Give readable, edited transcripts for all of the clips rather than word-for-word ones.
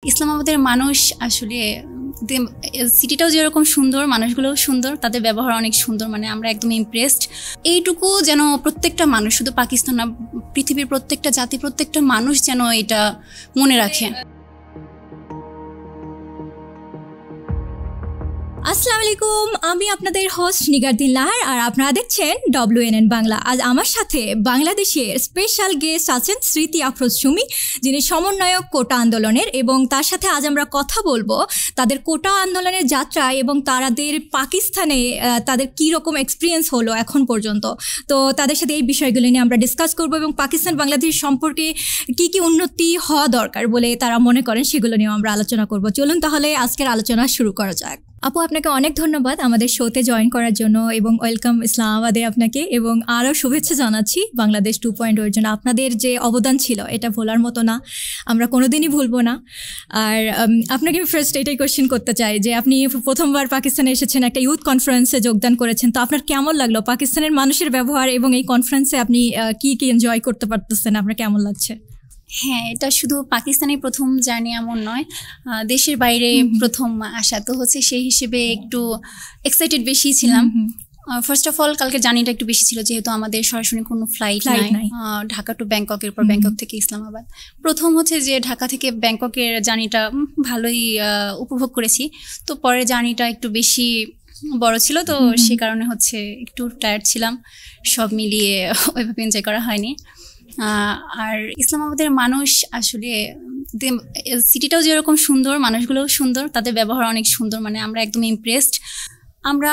ইসলামাবাদের মানুষ আসলে সিটিটাও যেরকম সুন্দর, মানুষগুলোও সুন্দর, তাদের ব্যবহার অনেক সুন্দর, মানে আমরা একদম ইমপ্রেসড। এইটুকু যেন প্রত্যেকটা মানুষ, শুধু পাকিস্তান না, পৃথিবীর প্রত্যেকটা জাতি, প্রত্যেকটা মানুষ যেন এটা মনে রাখে। আসসালামু আলাইকুম, আমি আপনাদের হোস্ট নিগারদিন লাহার, আর আপনারা দেখছেন WNN বাংলা। আজ আমার সাথে বাংলাদেশের স্পেশাল গেস্ট আছেন স্মৃতি আফরোজ সুমি, যিনি সমন্বয়ক কোটা আন্দোলনের, এবং তার সাথে আজ আমরা কথা বলবো তাদের কোটা আন্দোলনের যাত্রা এবং তাদের পাকিস্তানে তাদের কী রকম এক্সপিরিয়েন্স হলো এখন পর্যন্ত। তো তাদের সাথে এই বিষয়গুলো নিয়ে আমরা ডিসকাস করবো এবং পাকিস্তান বাংলাদেশ সম্পর্কে কী কী উন্নতি হওয়া দরকার বলে তারা মনে করেন সেগুলো নিয়েও আমরা আলোচনা করব। চলুন তাহলে আজকের আলোচনা শুরু করা যাক। আপু, আপনাকে অনেক ধন্যবাদ আমাদের শোতে জয়েন করার জন্য এবং ওয়েলকাম ইসলামাবাদে আপনাকে, এবং আরও শুভেচ্ছা জানাচ্ছি বাংলাদেশ 2.0 এর জন্য। আপনাদের যে অবদান ছিল এটা ভোলার মতো না, আমরা কোনোদিনই ভুলবো না। আর আপনাকে আমি ফার্স্ট এটাই কোয়েশ্চেন করতে চাই যে আপনি প্রথমবার পাকিস্তানে এসেছেন, একটা ইউথ কনফারেন্সে যোগদান করেছেন, তো আপনার কেমন লাগলো পাকিস্তানের মানুষের ব্যবহার এবং এই কনফারেন্সে আপনি কী কী এনজয় করতে পারতেছেন, আপনার কেমন লাগছে? হ্যাঁ, এটা শুধু পাকিস্তানে প্রথম জার্নি এমন নয়, দেশের বাইরে প্রথম আসা, তো হচ্ছে সেই হিসেবে একটু এক্সাইটেড বেশি ছিলাম। ফার্স্ট অফ অল কালকে জার্নিটা একটু বেশি ছিল, যেহেতু আমাদের সরাসরি কোনো ফ্লাইট নাই, ঢাকা টু ব্যাংককের পর ব্যাংকক থেকে ইসলামাবাদ। প্রথম হচ্ছে যে ঢাকা থেকে ব্যাংককের জার্নিটা ভালোই উপভোগ করেছি, তো পরের জার্নিটা একটু বেশি বড় ছিল, তো সে কারণে হচ্ছে একটু টায়ার্ড ছিলাম, সব মিলিয়ে ওইভাবে এনজয় করা হয়নি। আর ইসলামাবাদের মানুষ আসলে সিটিটাও যেরকম সুন্দর, মানুষগুলোও সুন্দর, তাদের ব্যবহার অনেক সুন্দর, মানে আমরা একদম ইমপ্রেসড। আমরা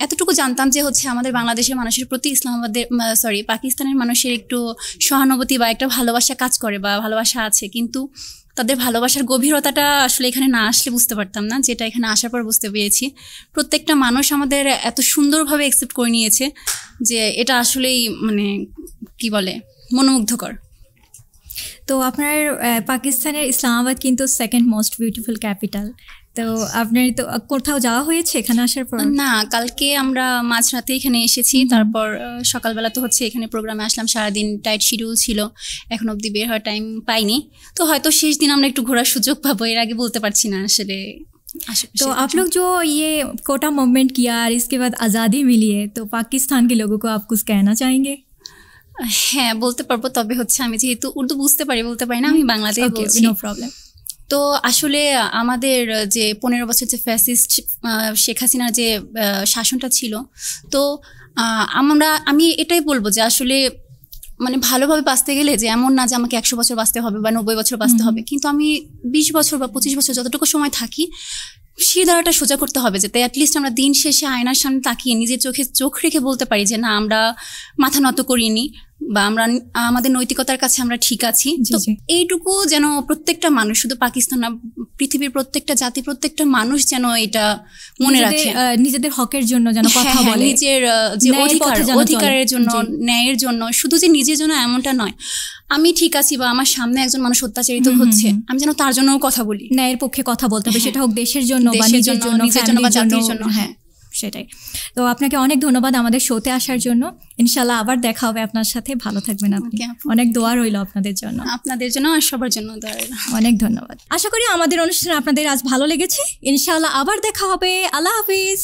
এতটুকু জানতাম যে হচ্ছে আমাদের বাংলাদেশের মানুষের প্রতি পাকিস্তানের মানুষের একটু সহানুভূতি বা একটা ভালোবাসা কাজ করে বা ভালোবাসা আছে, কিন্তু তাদের ভালোবাসার গভীরতাটা আসলে এখানে না আসলে বুঝতে পারতাম না, যেটা এখানে আসার পর বুঝতে পেরেছি। প্রত্যেকটা মানুষ আমাদের এত সুন্দরভাবে অ্যাকসেপ্ট করে নিয়েছে যে এটা আসলেই মানে কি বলে, মনোমুগ্ধকর। তো আপনার পাকিস্তানের ইসলামাবাদ কিন্তু সেকেন্ড মোস্ট বিউটিফুল ক্যাপিটাল, তো আপনার তো কোথাও যাওয়া হয়েছে এখানে আসার পর? না, কালকে আমরা মাঝরাতে এখানে এসেছি, তারপর সকালবেলা তো হচ্ছে এখানে প্রোগ্রামে আসলাম, সারাদিন টাইট শিডিউল ছিল, এখন অবধি বের হওয়ার টাইম পাইনি, তো হয়তো শেষ দিন আমরা একটু ঘোরার সুযোগ পাবো, এর আগে বলতে পারছি না আসলে। तो आप लोग जो ये कोटा मूवमेंट किया और इसके बाद आज़ादी मिली है, तो पाकिस्तान के लोगों को आप कुछ कहना चाहेंगे? হ্যাঁ, বলতে পারবো, তবে হচ্ছে আমি যেহেতু উর্দু বুঝতে পারি, বলতে পারি না, আমি বাংলাতেই বলছি। No problem. তো আসলে আমাদের যে 15 বছর যে ফ্যাসিস্ট শেখ হাসিনার যে শাসনটা ছিল, তো আমি এটাই বলবো যে আসলে মানে ভালোভাবে বাঁচতে গেলে যে এমন না যে আমাকে 100 বছর বাঁচতে হবে বা 90 বছর বাঁচতে হবে, কিন্তু আমি 20 বছর বা 25 বছর যতটুকু সময় থাকি, সেই ধারাটা সোজা করতে হবে, যাতে অ্যাটলিস্ট আমরা দিন শেষে আয়নার সামনে তাকিয়ে নিজের চোখে চোখ রেখে বলতে পারি যে না, আমরা মাথা নত করিনি বা আমরা আমাদের নৈতিকতার কাছে আমরা ঠিক আছি। তো এইটুকু যেন প্রত্যেকটা মানুষ, শুধু পাকিস্তান না, পৃথিবীর প্রত্যেকটা জাতি, প্রত্যেকটা মানুষ যেন এটা মনে রাখে, নিজেদের হকের জন্য যেন কথা বলে, নিজের যে অধিকারের জন্য, ন্যায়ের জন্য, শুধু যে নিজের জন্য এমনটা নয়, আমি ঠিক আছি বা আমার সামনে একজন মানুষ অত্যাচারিত হচ্ছে, আমি যেন তার জন্যও কথা বলি, ন্যায়ের পক্ষে কথা বলতে হবে, সেটা হোক দেশের জন্য বা নিজের জন্য বা জাতির জন্য। হ্যাঁ, সেটাই। তো আপনাকে অনেক ধন্যবাদ আমাদের শোতে আসার জন্য। ইনশাল্লাহ আবার দেখা হবে আপনার সাথে, ভালো থাকবেন আপনি। অনেক দোয়া রইল আপনাদের জন্য, আপনাদের জন্য আর সবার জন্য দোয়া রইল। অনেক ধন্যবাদ। আশা করি আমাদের অনুষ্ঠান আপনাদের আজ ভালো লেগেছে। ইনশাল্লাহ আবার দেখা হবে। আল্লাহ হাফিজ।